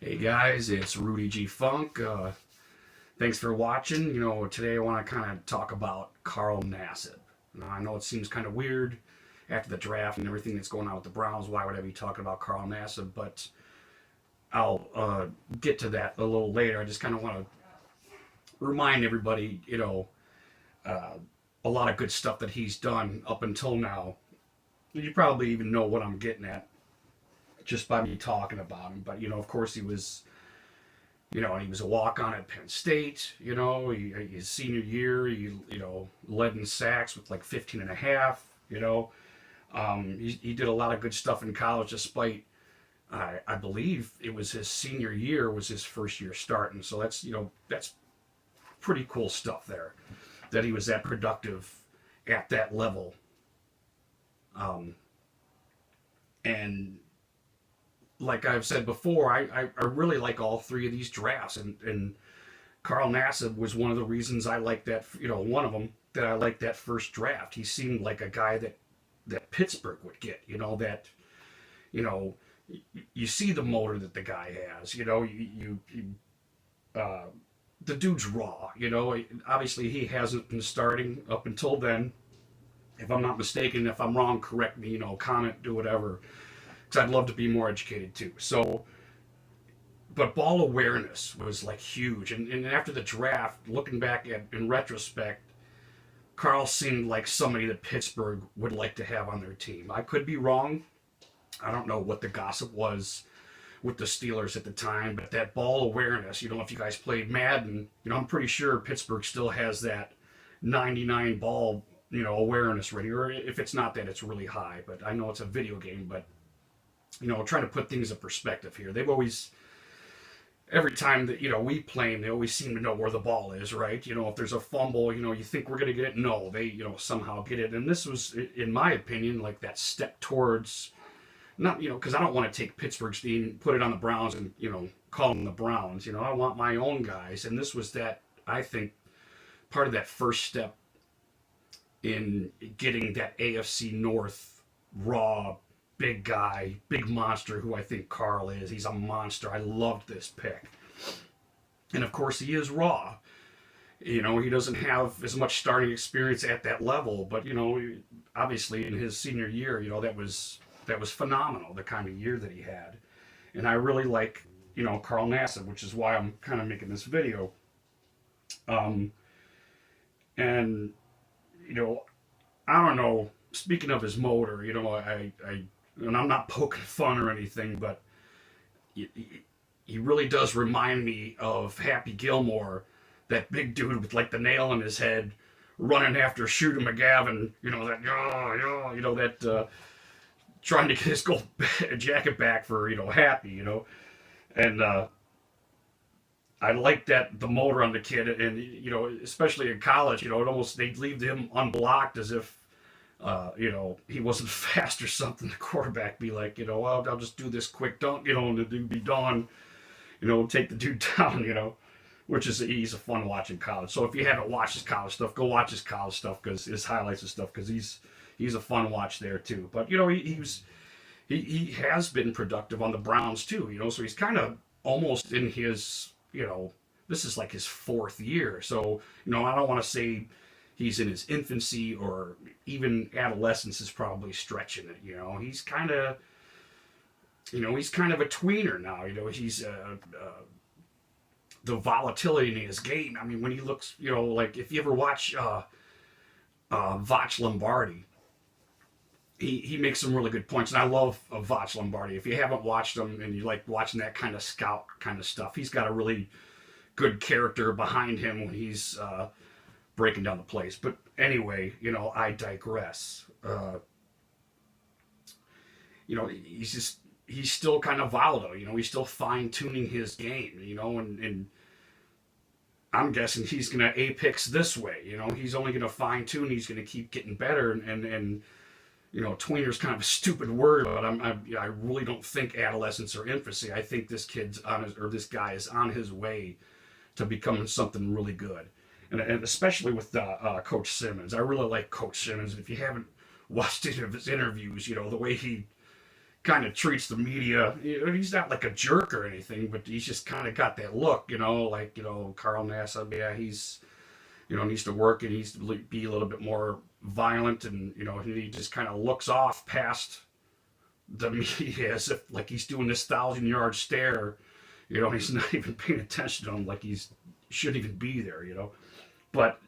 Hey guys, it's Rudy G Funk. Thanks for watching. Today I want to kind of talk about Carl Nassib. Now, I know it seems kind of weird after the draft and everything that's going on with the Browns. Why would I be talking about Carl Nassib? But I'll get to that a little later. I just kind of want to remind everybody, uh, a lot of good stuff that he's done up until now. You probably even know what I'm getting at just by me talking about him. But of course, he was a walk on at Penn State. His senior year, he led in sacks with like 15 and a half. He did a lot of good stuff in college, despite I believe it was his senior year was his first year starting. So that's pretty cool stuff there, that he was that productive at that level. Um, and like I've said before, I really like all three of these drafts, and Carl Nassib was one of the reasons I like that. One of them that I liked that first draft. He seemed like a guy that Pittsburgh would get. You know, you see the motor that the guy has. Uh, the dude's raw. Obviously he hasn't been starting up until then. If I'm not mistaken, if I'm wrong, correct me. Comment, do whatever, because I'd love to be more educated too. So, but ball awareness was like huge. And after the draft, looking back at in retrospect, Carl seemed like somebody that Pittsburgh would like to have on their team. I could be wrong. I don't know what the gossip was with the Steelers at the time, but that ball awareness, if you guys played Madden, I'm pretty sure Pittsburgh still has that 99 ball, awareness rating, or if it's not that, it's really high. But I know it's a video game, but trying to put things in perspective here. They've always, every time that we play them, they always seem to know where the ball is, right? If there's a fumble, you think we're gonna get it. No, they somehow get it. And this was, in my opinion, like that step towards, not because I don't want to take Pittsburgh's team, put it on the Browns, and call them the Browns. I want my own guys, and this was that, I think, part of that first step in getting that AFC North raw big guy, big monster, who I think Carl is. He's a monster. I loved this pick. And of course, he is raw. He doesn't have as much starting experience at that level, but obviously in his senior year, that was phenomenal, the kind of year that he had. And I really like, Carl Nassib, which is why I'm kind of making this video. Um, and I don't know. Speaking of his motor, I and I'm not poking fun or anything, but he really does remind me of Happy Gilmore, that big dude with like the nail in his head, running after Shooter McGavin. That trying to get his gold jacket back for Happy. And I like that the motor on the kid, and especially in college, it almost they'd leave him unblocked as if he wasn't fast or something. The quarterback be like, well, I'll just do this quick dunk, and the dude be done, take the dude down, which is he's a fun watch in college. So if you haven't watched his college stuff, go watch his college stuff, because his highlights and stuff, because he's a fun watch there too. But he has been productive on the Browns too, so he's kind of almost in his, this is like his fourth year. So I don't want to say he's in his infancy, or even adolescence is probably stretching it. He's kind of a tweener now. He's the volatility in his game. I mean, when he looks, like if you ever watch Voch Lombardi, he makes some really good points, and I love Voch Lombardi. If you haven't watched him and you like watching that kind of scout kind of stuff, he's got a really good character behind him when he's breaking down the plays. But anyway, I digress. He's still kind of volatile. He's still fine tuning his game. And I'm guessing he's gonna apex this way. He's only gonna fine tune. He's gonna keep getting better. And tweener's kind of a stupid word, but I really don't think adolescence or infancy. I think this this guy is on his way to becoming something really good. And especially with Coach Simmons. I really like Coach Simmons. If you haven't watched any of his interviews, the way he kind of treats the media. He's not like a jerk or anything, but he's just kind of got that look, like Carl Nassib. Yeah, he's needs to work and needs to be a little bit more violent, and he just kind of looks off past the media as if like he's doing this 1,000-yard stare. He's not even paying attention to him, like he's shouldn't even be there. But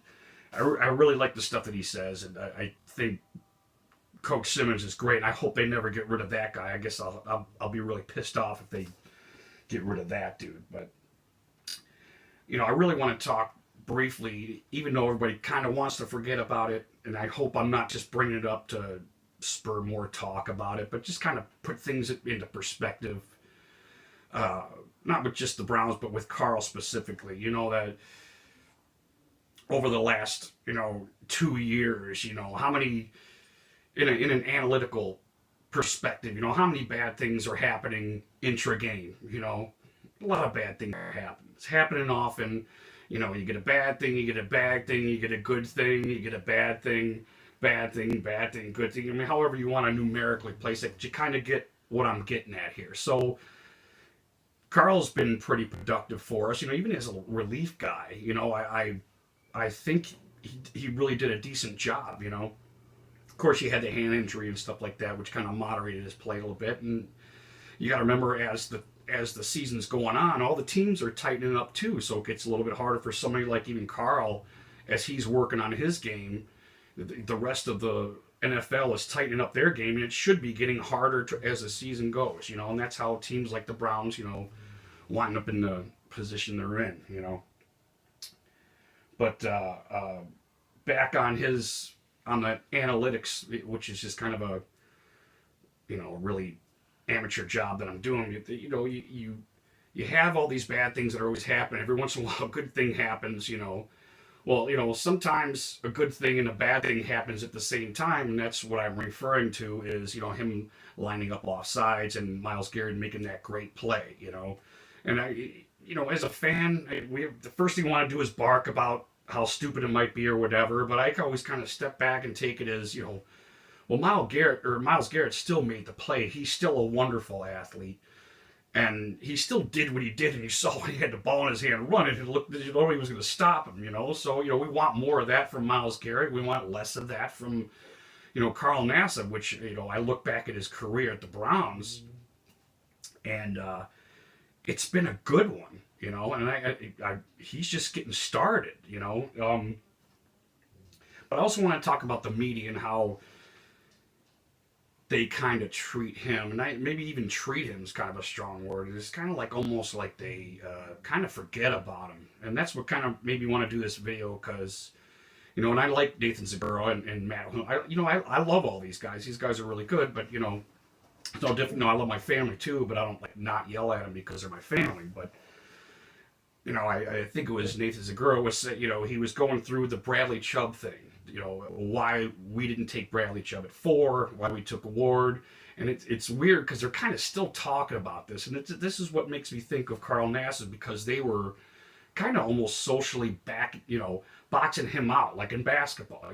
I really like the stuff that he says, and I think Coach Simmons is great. I hope they never get rid of that guy. I guess I'll be really pissed off if they get rid of that dude. But I really want to talk briefly, even though everybody kind of wants to forget about it, and I hope I'm not just bringing it up to spur more talk about it, but just kind of put things into perspective. Not with just the Browns, but with Carl specifically. That over the last 2 years, how many in an analytical perspective, how many bad things are happening intra-game. A lot of bad things happen. It's happening often. You get a bad thing, you get a bad thing, you get a good thing, you get a bad thing, bad thing, bad thing, good thing. I mean, however you want to numerically place it, you kind of get what I'm getting at here. So Carl's been pretty productive for us, even as a relief guy. I think he really did a decent job. Of course, he had the hand injury and stuff like that, which kind of moderated his play a little bit. And you got to remember, as the season's going on, all the teams are tightening up too, so it gets a little bit harder for somebody like even Carl, as he's working on his game. The rest of the NFL is tightening up their game, and it should be getting harder as the season goes, and that's how teams like the Browns, wind up in the position they're in, But back on the analytics, which is just kind of a, really amateur job that I'm doing. You have all these bad things that are always happening. Every once in a while, a good thing happens. Well, sometimes a good thing and a bad thing happens at the same time, and that's what I'm referring to is him lining up off sides and Myles Garrett making that great play. And as a fan, the first thing we want to do is bark about how stupid it might be or whatever. But I can always kind of step back and take it as well, Myles Garrett still made the play. He's still a wonderful athlete. And he still did what he did, and you saw when he had the ball in his hand running, it looked as though he was going to stop him, So, we want more of that from Myles Garrett. We want less of that from, Carl Nassib, which, I look back at his career at the Browns, and it's been a good one, and he's just getting started, But I also want to talk about the media and how they kind of treat him, and maybe even treat him is kind of a strong word. It's kind of like almost like they kind of forget about him, and that's what kind of made me want to do this video because, and I like Nathan Zagura and Matt. I love all these guys. These guys are really good, but it's no different. I love my family too, but I don't not yell at them because they're my family. But I think it was Nathan Zagura was he was going through the Bradley Chubb thing. Why we didn't take Bradley Chubb at 4, why we took Ward. And it's weird because they're kind of still talking about this. And this is what makes me think of Carl Nassib, because they were kind of almost socially boxing him out, like in basketball,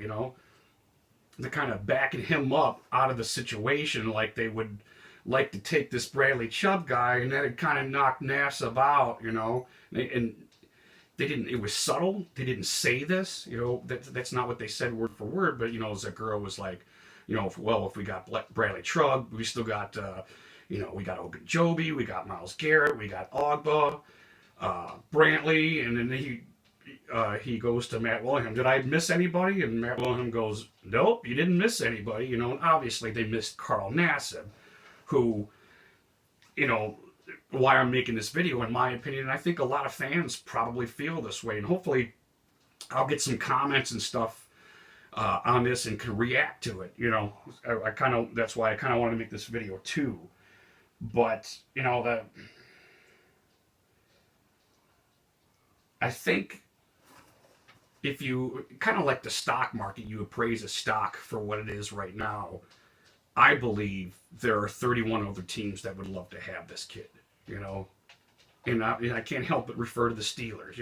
They're kind of backing him up out of the situation, like they would like to take this Bradley Chubb guy, and that had kind of knocked Nassib out, And they didn't. It was subtle. They didn't say this. That's not what they said word for word. But Zagura was like, if we got Bradley Chubb, we still got, we got Ogunjobi, we got Myles Garrett, we got Ogba, Brantley, and then he goes to Matt William. Did I miss anybody? And Matt William goes, nope, you didn't miss anybody. And obviously they missed Carl Nassib, who, why I'm making this video, in my opinion, and I think a lot of fans probably feel this way, and hopefully I'll get some comments and stuff on this and can react to it. That's why I kind of want to make this video too. But I think if you kind of like the stock market, you appraise a stock for what it is right now. I believe there are 31 other teams that would love to have this kid. And I can't help but refer to the Steelers.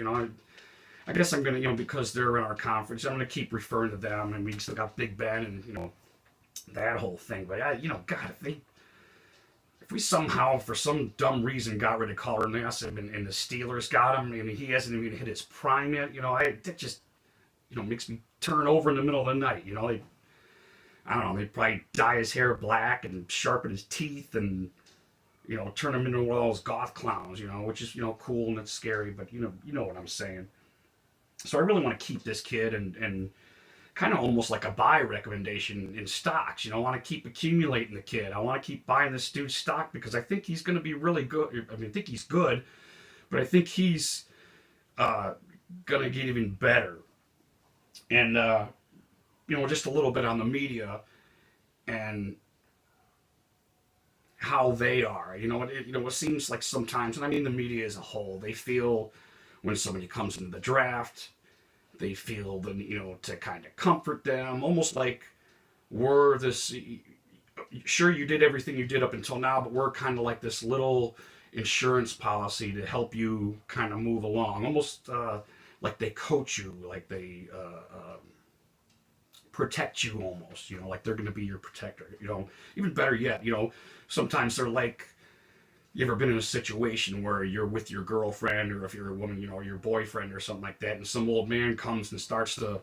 I guess I'm gonna, because they're in our conference, I'm gonna keep referring to them, and we still got Big Ben and that whole thing. But God, if we somehow, for some dumb reason, got rid of Carl Nassib and the Steelers got him, and he hasn't even hit his prime yet, that just, makes me turn over in the middle of the night. I don't know, they'd probably dye his hair black and sharpen his teeth and, turn him into one of those goth clowns, which is, cool and it's scary, but you know what I'm saying. So I really want to keep this kid and kind of almost like a buy recommendation in stocks. I want to keep accumulating the kid. I want to keep buying this dude's stock because I think he's going to be really good. I mean, I think he's good, but I think he's going to get even better. And, just a little bit on the media and how they are. It seems like sometimes, and I mean the media as a whole, they feel when somebody comes into the draft, they feel the to kind of comfort them, almost like we're this. Sure, you did everything you did up until now, but we're kind of like this little insurance policy to help you kind of move along, almost like they coach you, like they protect you almost, like they're going to be your protector, even better yet, sometimes they're like, you ever been in a situation where you're with your girlfriend, or if you're a woman, your boyfriend or something like that, and some old man comes and starts to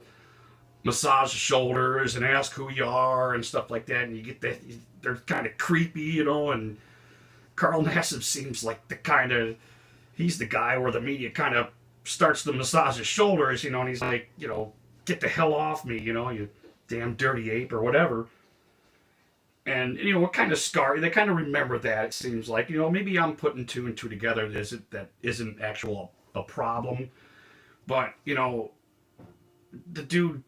massage the shoulders and ask who you are and stuff like that, and you get that, they're kind of creepy, and Carl Nassib seems like he's the guy where the media kind of starts to massage his shoulders, and he's like, get the hell off me, you damn dirty ape or whatever. And, what kind of scar, they kind of remember that, it seems like, maybe I'm putting two and two together that isn't actual a problem. But, the dude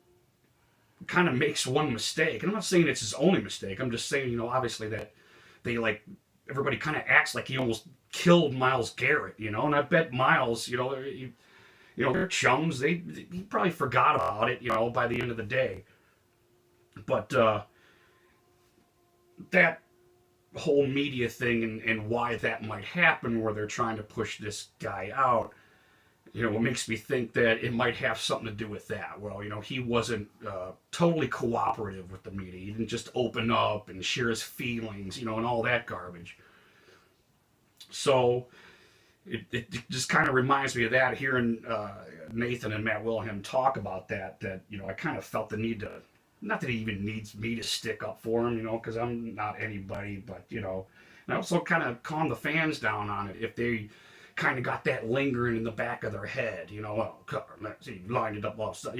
kind of makes one mistake. And I'm not saying it's his only mistake. I'm just saying, obviously that they everybody kind of acts like he almost killed Myles Garrett, and I bet Myles, they're chums. He probably forgot about it, by the end of the day. But that whole media thing and why that might happen, where they're trying to push this guy out, it makes me think that it might have something to do with that. Well, he wasn't totally cooperative with the media. He didn't just open up and share his feelings, and all that garbage. So it just kind of reminds me of that, hearing Nathan and Matt Wilhelm talk about that I kind of felt the need to, not that he even needs me to stick up for him, because I'm not anybody, but, and I also kind of calm the fans down on it if they kind of got that lingering in the back of their head, he lined it up all stuff,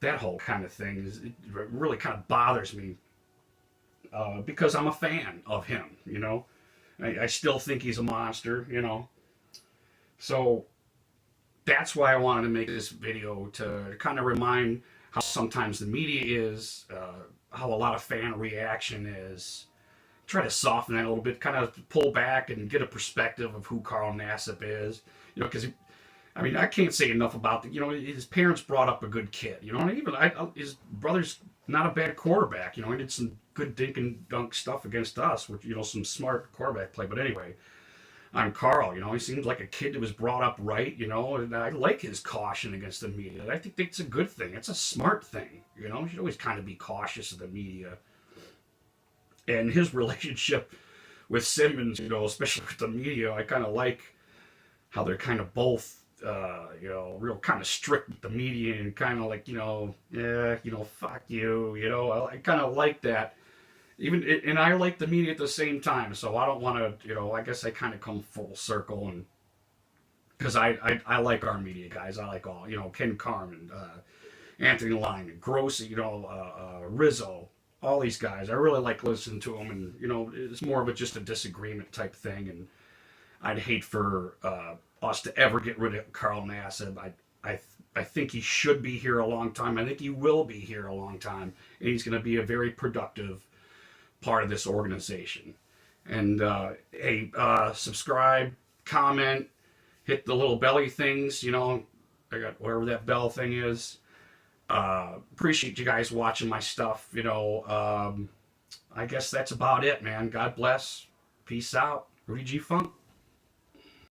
that whole kind of thing it really kind of bothers me because I'm a fan of him, I still think he's a monster, So that's why I wanted to make this video, to kind of remind how sometimes the media is, how a lot of fan reaction is. Try to soften that a little bit, kind of pull back and get a perspective of who Carl Nassib is. Because I can't say enough about his parents brought up a good kid. And even his brother's not a bad quarterback. He did some good dink and dunk stuff against us, which some smart quarterback play. But anyway, I'm Carl. He seems like a kid that was brought up right. And I like his caution against the media. I think it's a good thing. It's a smart thing. You should always kind of be cautious of the media. And his relationship with Simmons, especially with the media, I kind of like how they're kind of both, real kind of strict with the media and kind of like, fuck you, I kind of like that. And I like the media at the same time, so I don't want to, I guess I kind of come full circle, and because I like our media guys. I like all, Ken Carman, Anthony Lyman, Grossi, Rizzo, all these guys. I really like listening to them, and it's more of just a disagreement type thing. And I'd hate for us to ever get rid of Carl Nassib. I think he should be here a long time. I think he will be here a long time, and he's going to be a very productive part of this organization. And hey, subscribe, comment, hit the little belly things. I got whatever that bell thing is. Appreciate you guys watching my stuff. I guess that's about it, man. God bless. Peace out. Rudy G. Funk.